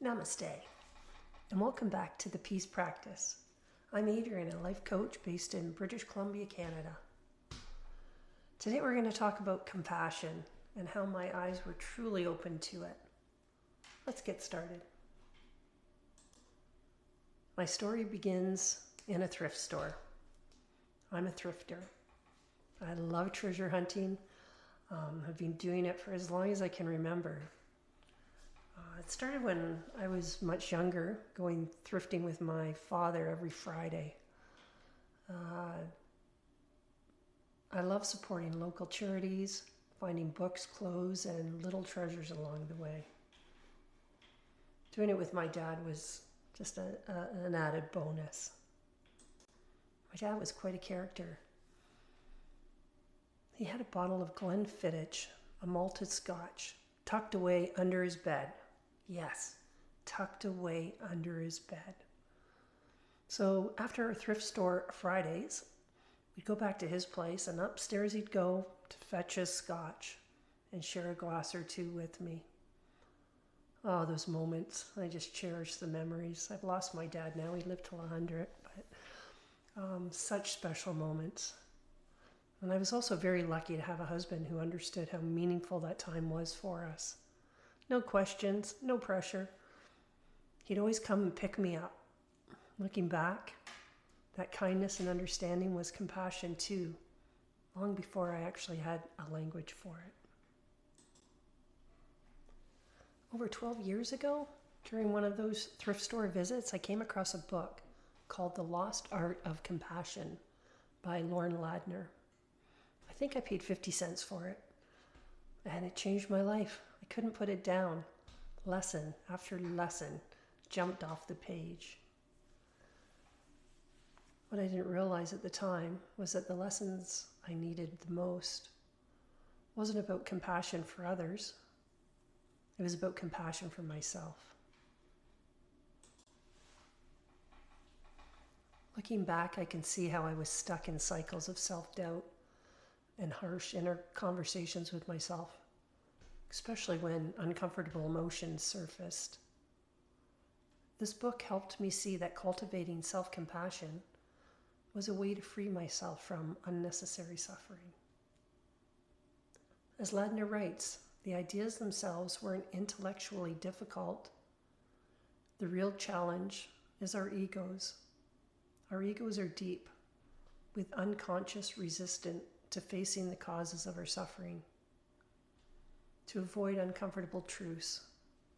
Namaste, and welcome back to the Peace Practice. I'm Adrienne, a life coach based in British Columbia, Canada. Today we're going to talk about compassion and how my eyes were truly open to it. Let's get started. My story begins in a thrift store. I'm a thrifter. I love treasure hunting. I've been doing it for as long as I can remember. It started when I was much younger, going thrifting with my father every Friday. I love supporting local charities, finding books, clothes, and little treasures along the way. Doing it with my dad was just an added bonus. My dad was quite a character. He had a bottle of Glenfiddich, a malted scotch, tucked away under his bed. Yes, tucked away under his bed. So after our thrift store Fridays, we'd go back to his place, and upstairs he'd go to fetch his scotch and share a glass or two with me. Oh, those moments. I just cherish the memories. I've lost my dad now. He lived till 100, but such special moments. And I was also very lucky to have a husband who understood how meaningful that time was for us. No questions, no pressure. He'd always come and pick me up. Looking back, that kindness and understanding was compassion too, long before I actually had a language for it. Over 12 years ago, during one of those thrift store visits, I came across a book called The Lost Art of Compassion by Lorne Ladner. I think I paid 50 cents for it, and it changed my life. I couldn't put it down. Lesson after lesson jumped off the page. What I didn't realize at the time was that the lessons I needed the most wasn't about compassion for others. It was about compassion for myself. Looking back, I can see how I was stuck in cycles of self-doubt and harsh inner conversations with myself, especially when uncomfortable emotions surfaced. This book helped me see that cultivating self-compassion was a way to free myself from unnecessary suffering. As Ladner writes, the ideas themselves weren't intellectually difficult. The real challenge is our egos. Our egos are deep, with unconscious resistance to facing the causes of our suffering. To avoid uncomfortable truths,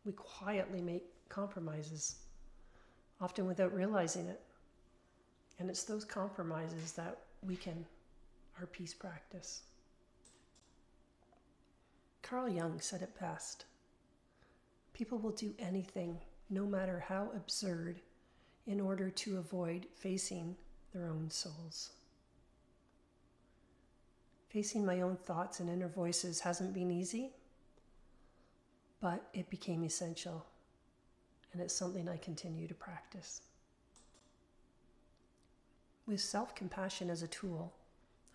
we quietly make compromises, often without realizing it. And it's those compromises that weaken our peace practice. Carl Jung said it best. People will do anything, no matter how absurd, in order to avoid facing their own souls. Facing my own thoughts and inner voices hasn't been easy, but it became essential, and it's something I continue to practice. With self-compassion as a tool,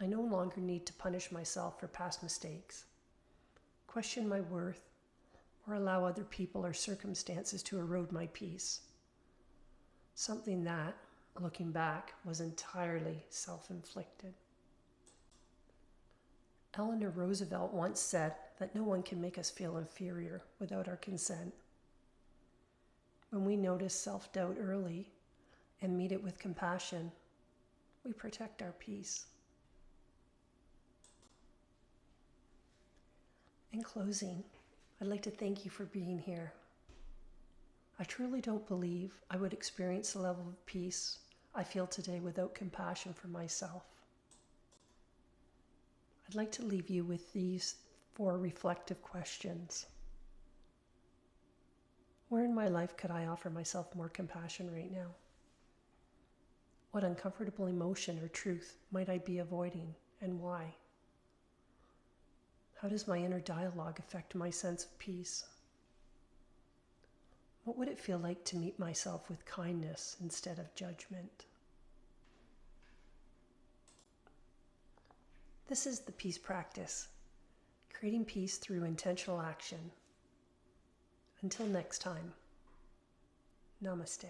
I no longer need to punish myself for past mistakes, question my worth, or allow other people or circumstances to erode my peace. Something that, looking back, was entirely self-inflicted. Eleanor Roosevelt once said that no one can make us feel inferior without our consent. When we notice self-doubt early and meet it with compassion, we protect our peace. In closing, I'd like to thank you for being here. I truly don't believe I would experience the level of peace I feel today without compassion for myself. I'd like to leave you with these 4 reflective questions. Where in my life could I offer myself more compassion right now? What uncomfortable emotion or truth might I be avoiding, and why? How does my inner dialogue affect my sense of peace? What would it feel like to meet myself with kindness instead of judgment? This is the peace practice, creating peace through intentional action. Until next time, Namaste.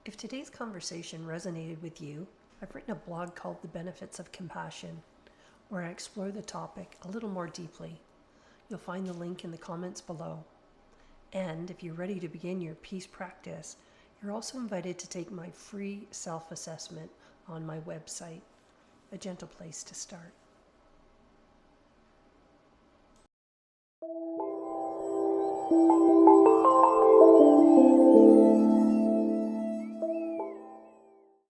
If today's conversation resonated with you, I've written a blog called The Benefits of Compassion, where I explore the topic a little more deeply. You'll find the link in the comments below. And if you're ready to begin your peace practice, you're also invited to take my free self-assessment on my website, a gentle place to start.